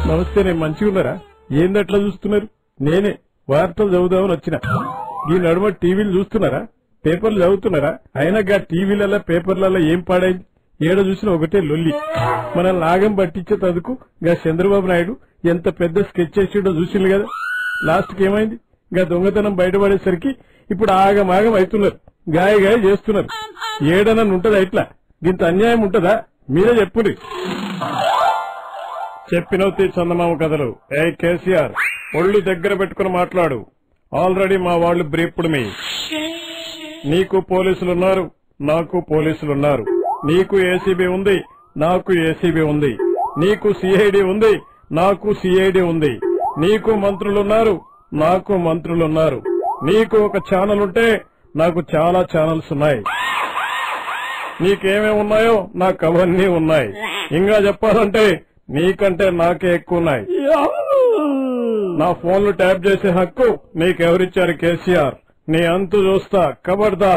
నమస్తే, నేను మంచిగా ఉన్నారా? ఏందట్లా చూస్తున్నారు? నేనే వార్తలు చదువుదామని వచ్చిన. ఈ నడుమ టీవీలు చూస్తున్నారా? పేపర్లు చదువుతున్నారా? అయినా గా టీవీలలో పేపర్లలో ఏం పాడైంది? ఏడ చూసినా ఒకటే లొల్లి. మన లాగం పట్టించే తదుకు గా చంద్రబాబు నాయుడు ఎంత పెద్ద స్కెచ్ చేసిండో చూసిండు కదా. లాస్ట్ కి ఏమైంది? గా దొంగతనం బయటపడేసరికి ఇప్పుడు ఆగమాగం అవుతున్నారు, గాయ చేస్తున్నారు. ఏడనని ఉంటదా ఇట్లా? ఇంత అన్యాయం ఉంటదా? మీరే చెప్పుర్రి. చెప్పినవుతే చందమామ కథలు. ఏ కేసీఆర్, ఒళ్ళు దగ్గర పెట్టుకుని మాట్లాడు. ఆల్రెడీ మా వాళ్లు బ్రీఫ్డ్ మీ. నీకు పోలీసులున్నారు, నాకు పోలీసులున్నారు. నీకు ఏసీబీ ఉంది, నాకు ఏసీబీ ఉంది. నీకు సిఐడి ఉంది, నాకు సిఐడి ఉంది. నీకు మంత్రులున్నారు, నాకు మంత్రులున్నారు. నీకు ఒక ఛానల్ ఉంటే నాకు చాలా ఛానల్స్ ఉన్నాయి. నీకేమేమి ఉన్నాయో నాకు అవన్నీ ఉన్నాయి. ఇంకా చెప్పాలంటే నీకంటే నాకే ఎక్కువ ఉన్నాయి. నా ఫోన్లు ట్యాప్ చేసే హక్కు నీకెవరిచ్చారు కేసీఆర్? నీ అంతు చూస్తా, కబర్దా.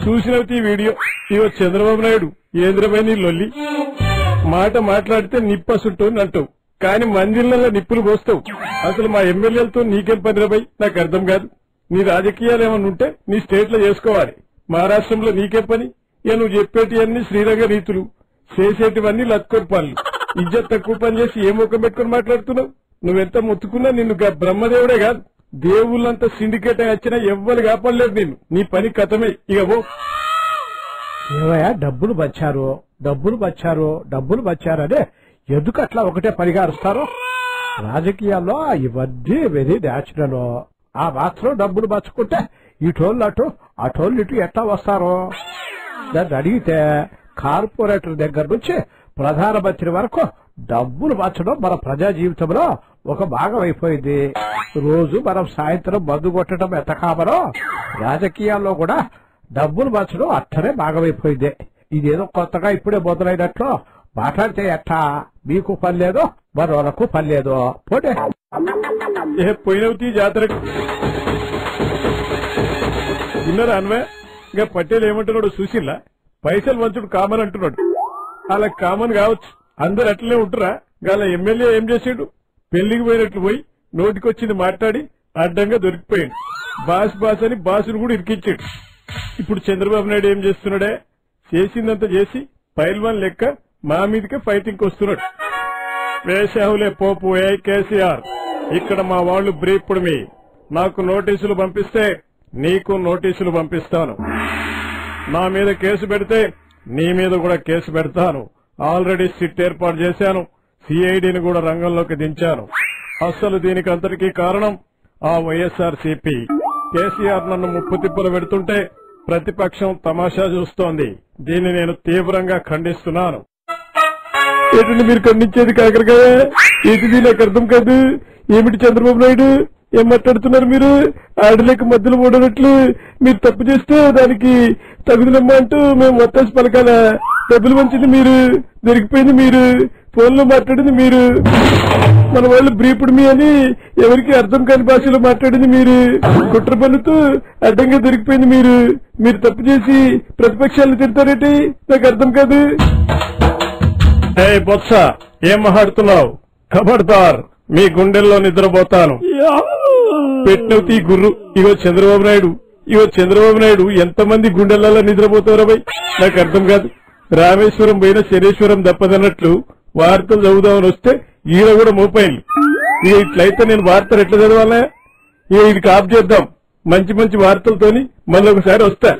చూసినవి వీడియో. ఇవో చంద్రబాబు నాయుడు ఏంద్రమైన లొల్లి. మాట మాట్లాడితే నిప్పసుట్టు అంటావు, కానీ మందిర్లలో నిప్పులు పోస్తావు. అసలు మా ఎమ్మెల్యేలతో నీకేం పనిరబై నాకు అర్థం కాదు. నీ రాజకీయాలు ఏమన్నా ఉంటే నీ స్టేట్ లో చేసుకోవాలి. మహారాష్ట్రంలో నీకేం పని? ఇక నువ్వు చెప్పేటివన్నీ శ్రీరంగ రీతులు, చేసేటివన్నీ లత్కొరి పనులు. ఇజ్జత్ తక్కువ పని చేసి ఏ ముఖం పెట్టుకుని మాట్లాడుతున్నావు? నువ్వెంత మొత్తుకున్నా నిన్ను బ్రహ్మదేవుడే కాదు, దేవుళ్ళంతా సిండికేట్ వచ్చినా ఎవ్వరు కాపాడలేదు నిన్ను. నీ పని కథమే. ఇక ఏవయ్యా, డబ్బులు బచ్చారనే ఎందుకు అట్లా ఒకటే పరిగారుస్తారు? రాజకీయాల్లో ఇవన్నీ వెరీ న్యాచురల్. ఆ మాత్రం డబ్బులు బచ్చుకుంటే ఇటోళ్ళు అటు, అటోళ్ళు ఇటు ఎట్లా వస్తారో? దాన్ని అడిగితే కార్పొరేటర్ దగ్గర నుంచి ప్రధానమంత్రి వరకు డబ్బులు బచ్చడం మన ప్రజా జీవితంలో ఒక భాగం అయిపోయింది. రోజు మనం సాయంత్రం మందు కొట్టడం ఎంత కామనో, రాజకీయాల్లో కూడా డబ్బులు బచ్చడం అట్టనే భాగమైపోయింది. ఇదేదో కొత్తగా ఇప్పుడే మొదలైనట్లు మాట్లాడితే ఎట్టా? మీకు పని లేదో, మరోలకు పని లేదో. పోతే పోయినవుతీ జాతరకు విన్నారా అన్వే? ఇంకా పటేల్ ఏమంటున్నాడు చూసిల్లా? పైసలు మంచుడు కామన్ అంటున్నాడు. అలా కామన్ కావచ్చు, అందరు అట్లనే ఉంటురా? గల ఎమ్మెల్యే ఏం చేసాడు? పెళ్లికి పోయినట్లు పోయి నోటికొచ్చింది మాట్లాడి అడ్డంగా దొరికిపోయాడు. బాస్ అని బాసును కూడా ఇరికించాడు. ఇప్పుడు చంద్రబాబు నాయుడు ఏం చేస్తున్నాడే? చేసిందంతా చేసి పైల్వాన్ లెక్క మా మీదకే ఫైటింగ్ వస్తున్నాడు. వేశావులే పోపు. ఏ కేసీఆర్, ఇక్కడ మా వాళ్లు బ్రీఫ్డ్ మీ. నాకు నోటీసులు పంపిస్తే నీకు నోటీసులు పంపిస్తాను. నా మీద కేసు పెడితే నీ మీద కూడా కేసు పెడతాను. ఆల్రెడీ సిట్ ఏర్పాటు చేశాను. సిఐడిని కూడా రంగంలోకి దించాను. అసలు దీనికి అంతటికీ కారణం ఆ వైఎస్ఆర్సీపీ. కేసీఆర్ నన్ను ముప్పు తిప్పలు పెడుతుంటే ప్రతిపక్షం తమాషా చూస్తోంది. దీన్ని నేను తీవ్రంగా ఖండిస్తున్నాను. ఏంటంటే మీరు ఖండించేది కాకరకాయ? ఏంటిది నాకు అర్థం కాదు. ఏమిటి చంద్రబాబు నాయుడు ఏం మాట్లాడుతున్నారు మీరు? ఆడలేక మధ్యలో ఓడనట్లు మీరు తప్పు చేస్తే దానికి తగుదలమ్మా అంటూ మేము మొత్తం పలకాల. డబ్బులు మంచింది మీరు, దొరికిపోయింది మీరు, ఫోన్లో మాట్లాడింది మీరు, మన వాళ్ళు బ్రీఫ్డ్ మీ అని ఎవరికి అర్థం కాని భాషలో మాట్లాడింది మీరు, కుట్ర పన్నుతూ అడ్డంగా దొరికిపోయింది మీరు. మీరు తప్పు చేసి ప్రతిపక్షాలను తిడతారేంటి? నాకు అర్థం కాదు. బొత్స, ఏం మాట్లాడుతున్నావు? ఖబర్దార్, మీ గుండెల్లో నిద్రపోతాను. పెట్టినవుతీ గుర్రు. ఇగో చంద్రబాబు నాయుడు ఎంతమంది గుండెలలో నిద్రపోతారో బై నాకు అర్థం కాదు. రామేశ్వరం పోయిన శనేశ్వరం దప్పదన్నట్లు వార్తలు చదువుదామని వస్తే ఈయన కూడా మోపాయిలు. ఇక ఇట్లయితే నేను వార్తలు ఎట్లా చదవాలా? ఇక ఇది కాపు చేద్దాం. మంచి మంచి వార్తలతోని మళ్ళీ ఒకసారి వస్తా.